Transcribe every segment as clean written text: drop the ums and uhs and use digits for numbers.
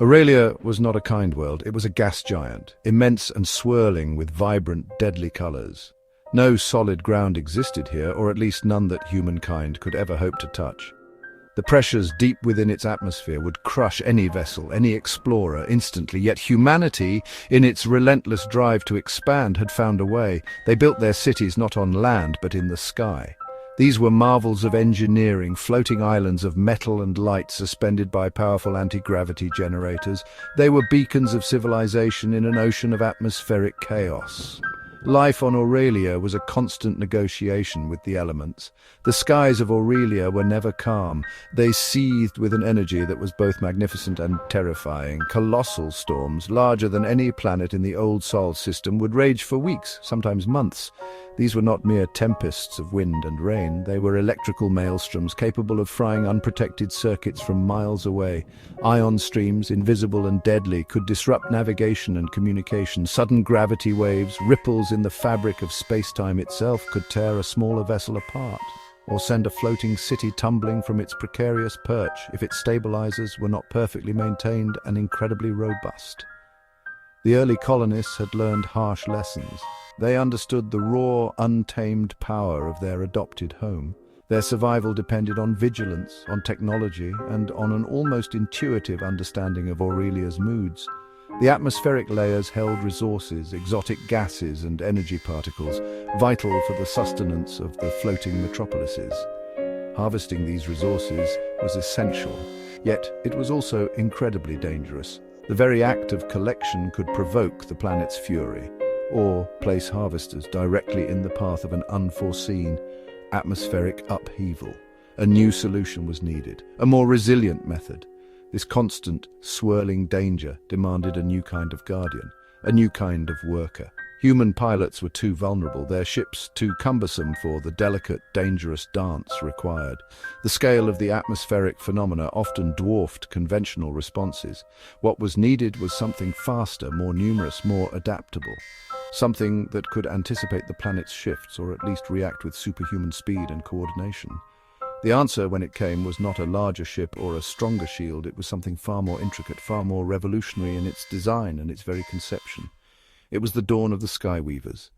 Aurelia was not a kind world, it was a gas giant, immense and swirling with vibrant, deadly colors. No solid ground existed here, or at least none that humankind could ever hope to touch. The pressures deep within its atmosphere would crush any vessel, any explorer, instantly, yet humanity, in its relentless drive to expand, had found a way. They built their cities not on land, but in the sky. These were marvels of engineering, floating islands of metal and light suspended by powerful anti-gravity generators. They were beacons of civilization in an ocean of atmospheric chaos. Life on Aurelia was a constant negotiation with the elements. The skies of Aurelia were never calm. They seethed with an energy that was both magnificent and terrifying. Colossal storms, larger than any planet in the old Sol system, would rage for weeks, sometimes months. These were not mere tempests of wind and rain. They were electrical maelstroms capable of frying unprotected circuits from miles away. Ion streams, invisible and deadly, could disrupt navigation and communication. Sudden gravity waves, ripples in the fabric of space-time itself, could tear a smaller vessel apart, or send a floating city tumbling from its precarious perch if its stabilizers were not perfectly maintained and incredibly robust. The early colonists had learned harsh lessons. They understood the raw, untamed power of their adopted home. Their survival depended on vigilance, on technology, and on an almost intuitive understanding of Aurelia's moods. The atmospheric layers held resources, exotic gases and energy particles, vital for the sustenance of the floating metropolises. Harvesting these resources was essential, yet it was also incredibly dangerous. The very act of collection could provoke the planet's fury, or place harvesters directly in the path of an unforeseen atmospheric upheaval. A new solution was needed, a more resilient method. This constant, swirling danger demanded a new kind of guardian, a new kind of worker. Human pilots were too vulnerable, their ships too cumbersome for the delicate, dangerous dance required. The scale of the atmospheric phenomena often dwarfed conventional responses. What was needed was something faster, more numerous, more adaptable. Something that could anticipate the planet's shifts, or at least react with superhuman speed and coordination. The answer, when it came, was not a larger ship or a stronger shield. It was something far more intricate, far more revolutionary in its design and its very conception. It was the dawn of the Skyweavers.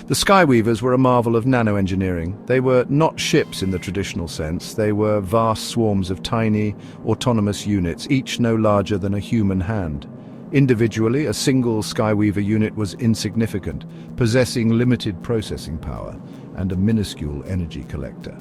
The Skyweavers were a marvel of nanoengineering. They were not ships in the traditional sense. They were vast swarms of tiny, autonomous units, each no larger than a human hand. Individually, a single Skyweaver unit was insignificant, possessing limited processing power and a minuscule energy collector.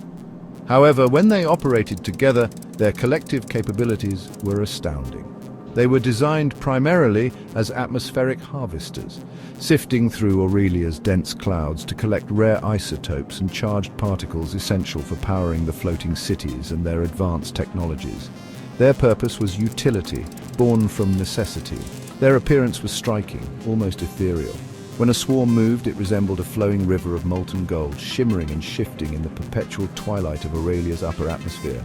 However, when they operated together, their collective capabilities were astounding. They were designed primarily as atmospheric harvesters, sifting through Aurelia's dense clouds to collect rare isotopes and charged particles essential for powering the floating cities and their advanced technologies. Their purpose was utility, born from necessity. Their appearance was striking, almost ethereal. When a swarm moved, it resembled a flowing river of molten gold, shimmering and shifting in the perpetual twilight of Aurelia's upper atmosphere.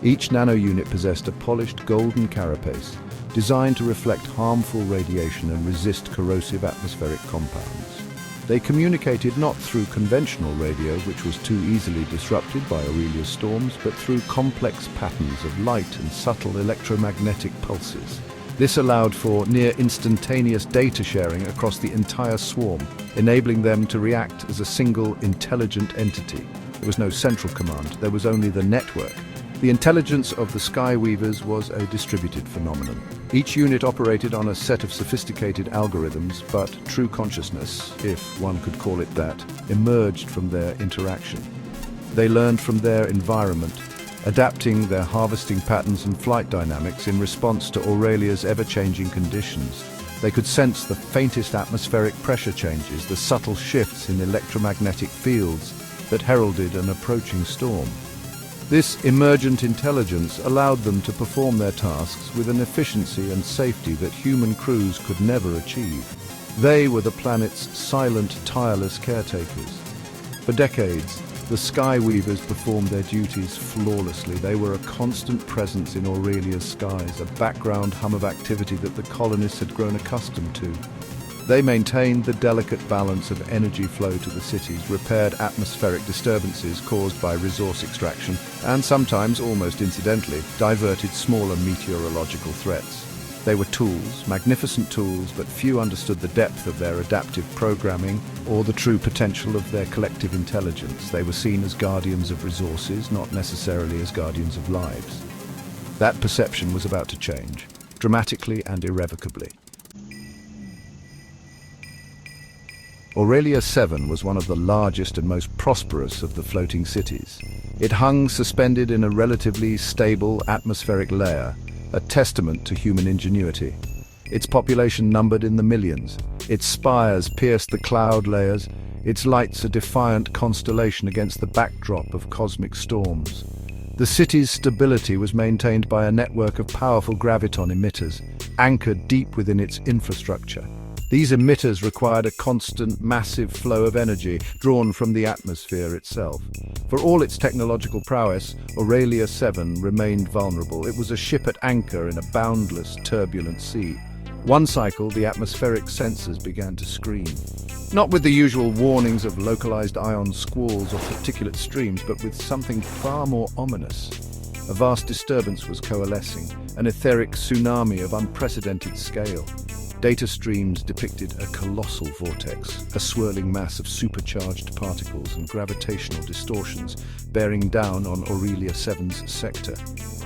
Each nano-unit possessed a polished golden carapace, designed to reflect harmful radiation and resist corrosive atmospheric compounds. They communicated not through conventional radio, which was too easily disrupted by Aurelia's storms, but through complex patterns of light and subtle electromagnetic pulses. This allowed for near instantaneous data sharing across the entire swarm, enabling them to react as a single intelligent entity. There was no central command, there was only the network. The intelligence of the Skyweavers was a distributed phenomenon. Each unit operated on a set of sophisticated algorithms, but true consciousness, if one could call it that, emerged from their interaction. They learned from their environment, adapting their harvesting patterns and flight dynamics in response to Aurelia's ever-changing conditions. They could sense the faintest atmospheric pressure changes, the subtle shifts in electromagnetic fields that heralded an approaching storm. This emergent intelligence allowed them to perform their tasks with an efficiency and safety that human crews could never achieve. They were the planet's silent, tireless caretakers. For decades, the Skyweavers performed their duties flawlessly. They were a constant presence in Aurelia's skies, a background hum of activity that the colonists had grown accustomed to. They maintained the delicate balance of energy flow to the cities, repaired atmospheric disturbances caused by resource extraction, and sometimes, almost incidentally, diverted smaller meteorological threats. They were tools, magnificent tools, but few understood the depth of their adaptive programming or the true potential of their collective intelligence. They were seen as guardians of resources, not necessarily as guardians of lives. That perception was about to change, dramatically and irrevocably. Aurelia 7 was one of the largest and most prosperous of the floating cities. It hung suspended in a relatively stable atmospheric layer, a testament to human ingenuity. Its population numbered in the millions. Its spires pierced the cloud layers, its lights a defiant constellation against the backdrop of cosmic storms. The city's stability was maintained by a network of powerful graviton emitters, anchored deep within its infrastructure. These emitters required a constant, massive flow of energy drawn from the atmosphere itself. For all its technological prowess, Aurelia 7 remained vulnerable. It was a ship at anchor in a boundless, turbulent sea. One cycle, the atmospheric sensors began to scream. Not with the usual warnings of localized ion squalls or particulate streams, but with something far more ominous. A vast disturbance was coalescing, an etheric tsunami of unprecedented scale. Data streams depicted a colossal vortex, a swirling mass of supercharged particles and gravitational distortions bearing down on Aurelia 7's sector.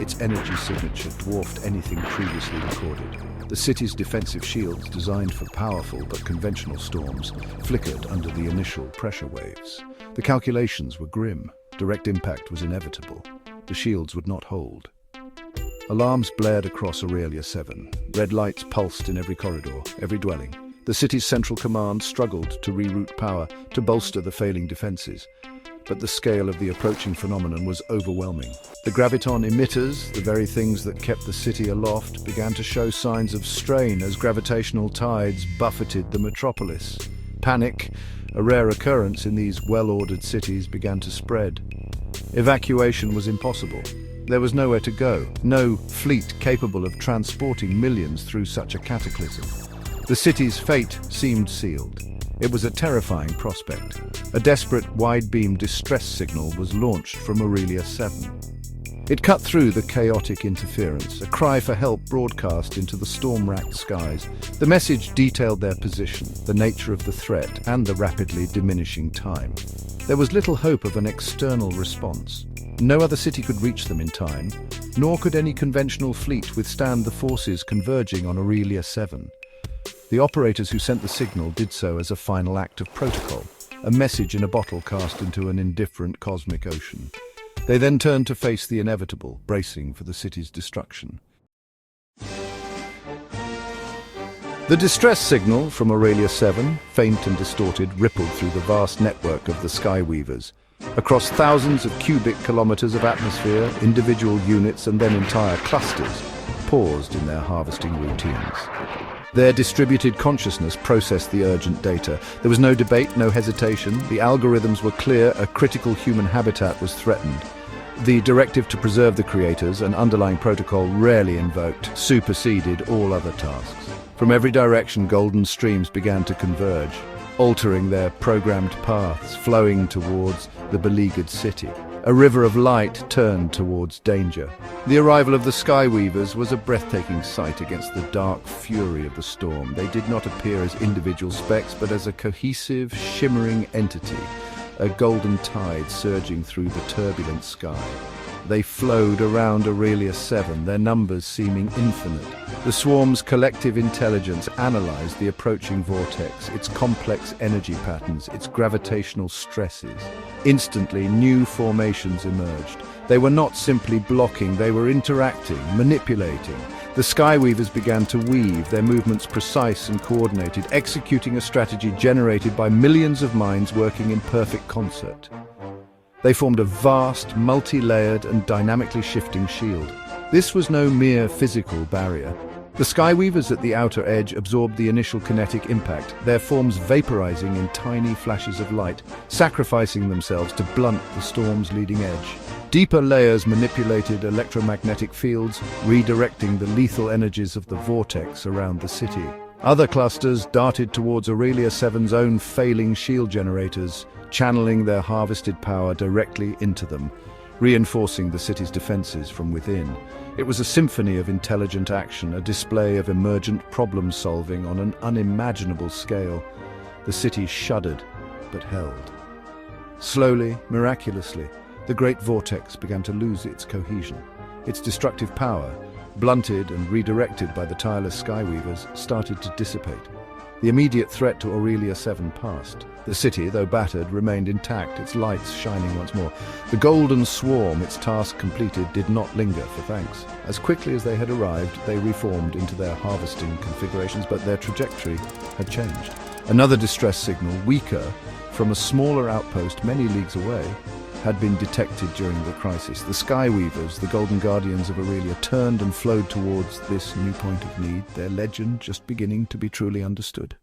Its energy signature dwarfed anything previously recorded. The city's defensive shields, designed for powerful but conventional storms, flickered under the initial pressure waves. The calculations were grim. Direct impact was inevitable. The shields would not hold. Alarms blared across Aurelia 7. Red lights pulsed in every corridor, every dwelling. The city's central command struggled to reroute power, to bolster the failing defenses. But the scale of the approaching phenomenon was overwhelming. The graviton emitters, the very things that kept the city aloft, began to show signs of strain as gravitational tides buffeted the metropolis. Panic, a rare occurrence in these well-ordered cities, began to spread. Evacuation was impossible. There was nowhere to go, no fleet capable of transporting millions through such a cataclysm. The city's fate seemed sealed. It was a terrifying prospect. A desperate wide-beam distress signal was launched from Aurelia 7. It cut through the chaotic interference, a cry for help broadcast into the storm-racked skies. The message detailed their position, the nature of the threat, and the rapidly diminishing time. There was little hope of an external response. No other city could reach them in time, nor could any conventional fleet withstand the forces converging on Aurelia 7. The operators who sent the signal did so as a final act of protocol, a message in a bottle cast into an indifferent cosmic ocean. They then turned to face the inevitable, bracing for the city's destruction. The distress signal from Aurelia 7, faint and distorted, rippled through the vast network of the Skyweavers. Across thousands of cubic kilometers of atmosphere, individual units and then entire clusters paused in their harvesting routines. Their distributed consciousness processed the urgent data. There was no debate, no hesitation. The algorithms were clear. A critical human habitat was threatened. The directive to preserve the creators, an underlying protocol rarely invoked, superseded all other tasks. From every direction, golden streams began to converge, altering their programmed paths, flowing towards the beleaguered city. A river of light turned towards danger. The arrival of the Skyweavers was a breathtaking sight against the dark fury of the storm. They did not appear as individual specks, but as a cohesive, shimmering entity, a golden tide surging through the turbulent sky. They flowed around Aurelia 7, their numbers seeming infinite. The swarm's collective intelligence analyzed the approaching vortex, its complex energy patterns, its gravitational stresses. Instantly, new formations emerged. They were not simply blocking, they were interacting, manipulating. The Skyweavers began to weave, their movements precise and coordinated, executing a strategy generated by millions of minds working in perfect concert. They formed a vast, multi-layered and dynamically shifting shield. This was no mere physical barrier. The Skyweavers at the outer edge absorbed the initial kinetic impact, their forms vaporizing in tiny flashes of light, sacrificing themselves to blunt the storm's leading edge. Deeper layers manipulated electromagnetic fields, redirecting the lethal energies of the vortex around the city. Other clusters darted towards Aurelia 7's own failing shield generators, channeling their harvested power directly into them, reinforcing the city's defenses from within. It was a symphony of intelligent action, a display of emergent problem-solving on an unimaginable scale. The city shuddered, but held. Slowly, miraculously, the great vortex began to lose its cohesion. Its destructive power, blunted and redirected by the tireless Skyweavers, started to dissipate. The immediate threat to Aurelia 7 passed. The city, though battered, remained intact, its lights shining once more. The golden swarm, its task completed, did not linger for thanks. As quickly as they had arrived, they reformed into their harvesting configurations, but their trajectory had changed. Another distress signal, weaker, from a smaller outpost many leagues away, had been detected during the crisis. The Skyweavers, the Golden Guardians of Aurelia, turned and flowed towards this new point of need, their legend just beginning to be truly understood.